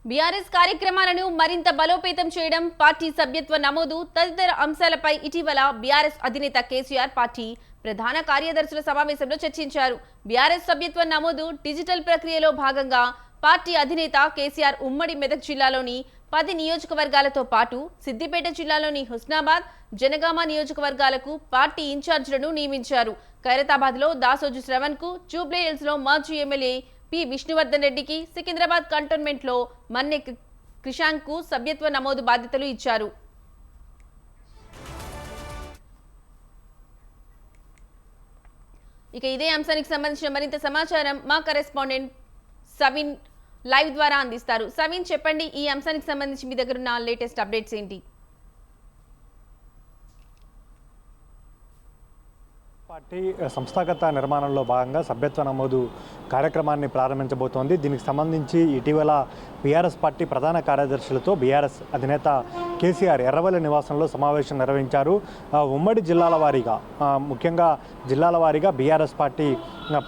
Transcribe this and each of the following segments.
BRS కార్యక్రమాలను మరింత బలోపేతం చేయడం, పార్టీ సభ్యత్వ నమోదు తదితర అంశాలపై ఇటీవల బీఆర్ఎస్ అధినేత కేసీఆర్ పార్టీ ప్రధాన కార్యదర్శుల సమావేశంలో చర్చించారు. బీఆర్ఎస్ సభ్యత్వ నమోదు డిజిటల్ ప్రక్రియలో భాగంగా పార్టీ అధినేత కేసీఆర్ ఉమ్మడి మెదక్ జిల్లాలోని 10 నియోజకవర్గాలతో పాటు సిద్దిపేట జిల్లాలోని హుస్నాబాద్, జనగామ నియోజకవర్గాలకు పార్టీ ఇన్ఛార్జీలను నియమించారు. ఖైరతాబాద్లో దాసోజు శ్రవణ్కు, జూబ్లీ హిల్స్లో మాజీ ఎమ్మెల్యే పి విష్ణువర్ధన్ రెడ్డికి, సికింద్రాబాద్ కంటోన్మెంట్లో మన్నె క్రిషాంక్కు సభ్యత్వ నమోదు బాధ్యతలు ఇచ్చారు. ఇక ఇదే అంశానికి సంబంధించిన మరింత సమాచారం మా కరెస్పాండెంట్ సవిన్ లైవ్ ద్వారా అందిస్తారు. సవిన్, చెప్పండి, ఈ అంశానికి సంబంధించి మీ దగ్గర ఉన్న లేటెస్ట్ అప్డేట్స్ ఏంటి? పార్టీ సంస్థాగత నిర్మాణంలో భాగంగా సభ్యత్వ నమోదు కార్యక్రమాన్ని ప్రారంభించబోతోంది. దీనికి సంబంధించి ఇటీవల బీఆర్ఎస్ పార్టీ ప్రధాన కార్యదర్శులతో బీఆర్ఎస్ అధినేత కేసీఆర్ ఎర్రవల్లి నివాసంలో సమావేశం నిర్వహించారు. ఉమ్మడి జిల్లాల వారీగా, ముఖ్యంగా జిల్లాల వారీగా బీఆర్ఎస్ పార్టీ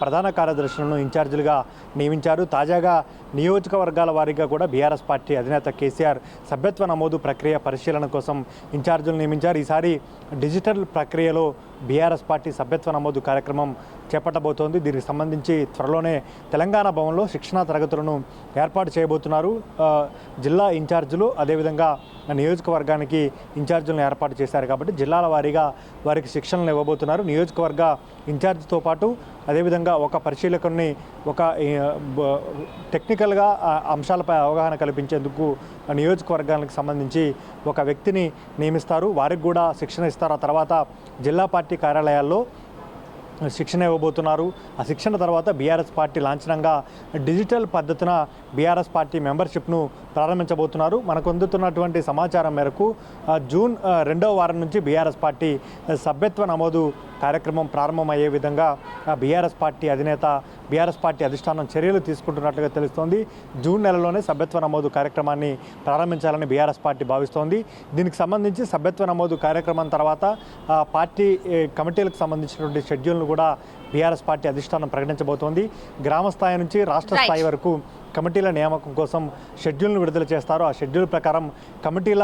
ప్రధాన కార్యదర్శులను ఇన్ఛార్జీలుగా నియమించారు. తాజాగా నియోజకవర్గాల వారీగా కూడా బీఆర్ఎస్ పార్టీ అధినేత కేసీఆర్ సభ్యత్వ నమోదు ప్రక్రియ పరిశీలన కోసం ఇన్ఛార్జీలు నియమించారు. ఈసారి డిజిటల్ ప్రక్రియలో బీఆర్ఎస్ పార్టీ సభ్యత్వ నమోదు కార్యక్రమం చేపట్టబోతోంది. దీనికి సంబంధించి త్వరలోనే తెలంగాణ భవన్లో శిక్షణా తరగతులను ఏర్పాటు చేయబోతున్నారు. జిల్లా ఇన్ఛార్జీలు, అదేవిధంగా నియోజకవర్గానికి ఇన్ఛార్జీలను ఏర్పాటు చేశారు కాబట్టి జిల్లాల వారీగా వారికి శిక్షణలు ఇవ్వబోతున్నారు. నియోజకవర్గ ఇన్ఛార్జితో పాటు అదేవిధంగా ఒక పరిశీలకుని, ఒక టెక్నికల్గా అంశాలపై అవగాహన కల్పించేందుకు నియోజకవర్గానికి సంబంధించి ఒక వ్యక్తిని నియమిస్తారు. వారికి కూడా శిక్షణ ఇస్తారు. ఆ తర్వాత జిల్లా పార్టీ కార్యాలయాల్లో శిక్షణ ఇవ్వబోతున్నారు. ఆ శిక్షణ తర్వాత బీఆర్ఎస్ పార్టీ లాంఛనంగా డిజిటల్ పద్ధతిన బీఆర్ఎస్ పార్టీ మెంబర్షిప్ను ప్రారంభించబోతున్నారు. మనకు అందుతున్నటువంటి సమాచారం మేరకు జూన్ 2వ వారం నుంచి బీఆర్ఎస్ పార్టీ సభ్యత్వ నమోదు కార్యక్రమం ప్రారంభమయ్యే విధంగా బీఆర్ఎస్ పార్టీ అధినేత, బీఆర్ఎస్ పార్టీ అధిష్టానం చర్యలు తీసుకుంటున్నట్లుగా తెలుస్తోంది. జూన్ నెలలోనే సభ్యత్వ నమోదు కార్యక్రమాన్ని ప్రారంభించాలని బీఆర్ఎస్ పార్టీ భావిస్తోంది. దీనికి సంబంధించి సభ్యత్వ నమోదు కార్యక్రమం తర్వాత పార్టీ కమిటీలకు సంబంధించినటువంటి షెడ్యూల్ను కూడా బీఆర్ఎస్ పార్టీ అధిష్టానం ప్రకటించబోతోంది. గ్రామ స్థాయి నుంచి రాష్ట్ర స్థాయి వరకు కమిటీల నియామకం కోసం షెడ్యూల్ను విడుదల చేస్తారు. ఆ షెడ్యూల్ ప్రకారం కమిటీల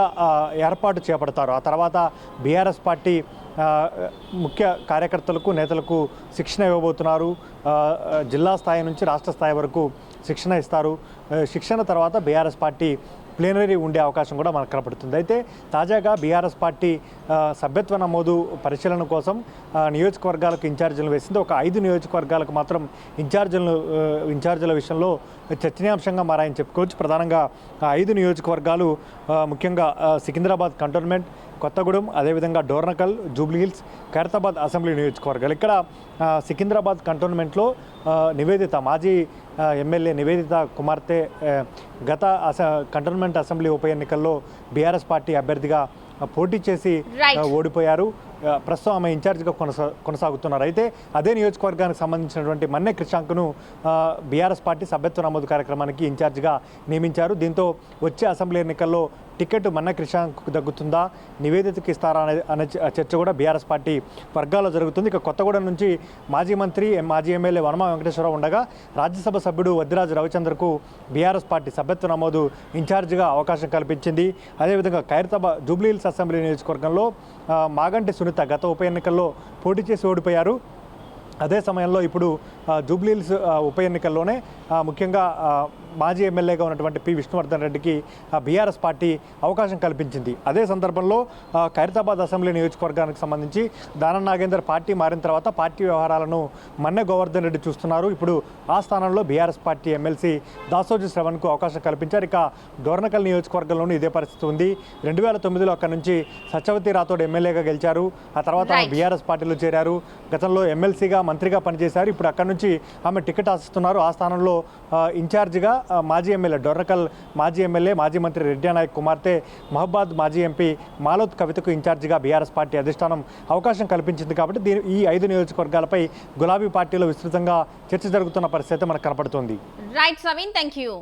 ఏర్పాటు చేపడతారు. ఆ తర్వాత బీఆర్ఎస్ పార్టీ ముఖ్య కార్యకర్తలకు, నేతలకు శిక్షణ ఇవ్వబోతున్నారు. జిల్లా స్థాయి నుంచి రాష్ట్ర స్థాయి వరకు శిక్షణ ఇస్తారు. శిక్షణ తర్వాత బీఆర్ఎస్ పార్టీ ప్లేనరీ ఉండే అవకాశం కూడా మనకు కనపడుతుంది. అయితే తాజాగా బీఆర్ఎస్ పార్టీ సభ్యత్వ నమోదు పరిశీలన కోసం నియోజకవర్గాలకు ఇన్ఛార్జీలు వేసింది. ఒక 5 నియోజకవర్గాలకు మాత్రం ఇన్ఛార్జీల విషయంలో చర్చనీయాంశంగా మారాయని చెప్పుకోవచ్చు. ప్రధానంగా 5 నియోజకవర్గాలు, ముఖ్యంగా సికింద్రాబాద్ కంటోన్మెంట్, కొత్తగూడెం, అదేవిధంగా Dornakal, Jubilee hills, Khairatabad assembly నియోజకవర్గాలు. ఇక్కడ సికింద్రాబాద్ కంటోన్మెంట్లో నివేదిత, మాజీ ఎమ్మెల్యే నివేదిత కుమార్తె గత కంటోన్మెంట్ అసెంబ్లీ ఉప ఎన్నికల్లో బీఆర్ఎస్ పార్టీ అభ్యర్థిగా పోటీ చేసి ఓడిపోయారు. ప్రస్తుతం ఆమె ఇన్ఛార్జిగా కొనసాగుతున్నారు. అయితే అదే నియోజకవర్గానికి సంబంధించినటువంటి మన్నె క్రిషాంక్ను బీఆర్ఎస్ పార్టీ సభ్యత్వ నమోదు కార్యక్రమానికి ఇన్ఛార్జిగా నియమించారు. దీంతో వచ్చే అసెంబ్లీ ఎన్నికల్లో టికెట్ మన్నె క్రిషాంక్కు దక్కుతుందా, నివేదితకి ఇస్తారా అనే చర్చ కూడా బీఆర్ఎస్ పార్టీ వర్గాల్లో జరుగుతుంది. ఇక కొత్తగూడెం నుంచి మాజీ మంత్రి, మాజీ ఎమ్మెల్యే వనమా వెంకటేశ్వరరావు ఉండగా రాజ్యసభ సభ్యుడు వద్దిరాజు రవిచంద్రకు బీఆర్ఎస్ పార్టీ సభ్యత్వ నమోదు ఇన్ఛార్జిగా అవకాశం కల్పించింది. అదేవిధంగా ఖైరతాబాద్ జూబ్లీ హిల్స్ అసెంబ్లీ నియోజకవర్గంలో మాగంటి సునీత గత ఉప ఎన్నికల్లో పోటీ చేసి ఓడిపోయారు. అదే సమయంలో ఇప్పుడు జూబ్లీ హిల్స్ ఉప ఎన్నికల్లోనే ముఖ్యంగా మాజీ ఎమ్మెల్యేగా ఉన్నటువంటి పి విష్ణువర్ధన్ రెడ్డికి బీఆర్ఎస్ పార్టీ అవకాశం కల్పించింది. అదే సందర్భంలో ఖైరతాబాద్ అసెంబ్లీ నియోజకవర్గానికి సంబంధించి దానం నాగేందర్ పార్టీ మారిన తర్వాత పార్టీ వ్యవహారాలను మన్నె గోవర్ధన్ రెడ్డి చూస్తున్నారు. ఇప్పుడు ఆ స్థానంలో బీఆర్ఎస్ పార్టీ ఎమ్మెల్సీ దాసోజు శ్రవణ్కు అవకాశం కల్పించారు. ఇక డోర్నకల్ నియోజకవర్గంలోనూ ఇదే పరిస్థితి ఉంది. 2009లో అక్కడి నుంచి సత్యవతి రాథోడ్ ఎమ్మెల్యేగా గెలిచారు. ఆ తర్వాత బీఆర్ఎస్ పార్టీలో చేరారు. గతంలో ఎమ్మెల్సీగా, మంత్రిగా పనిచేశారు. ఇప్పుడు అక్కడి నుంచి ఆమె టికెట్ ఆశిస్తున్నారు. ఆ స్థానంలో ఇన్ఛార్జిగా మాజీ ఎమ్మెల్యే, డోర్నకల్ మాజీ ఎమ్మెల్యే, మాజీ మంత్రి రెడ్డి నాయక్ కుమార్తె మహబాద్ మాజీ ఎంపీ మాలోత్ కవితకు ఇన్ఛార్జిగా బీఆర్ఎస్ పార్టీ అధిష్టానం అవకాశం కల్పించింది. కాబట్టి ఈ 5 నియోజకవర్గాలపై గులాబీ పార్టీలో విస్తృతంగా చర్చ జరుగుతున్న పరిస్థితి మనకు కనపడుతుంది. Right సవిన్, thank you.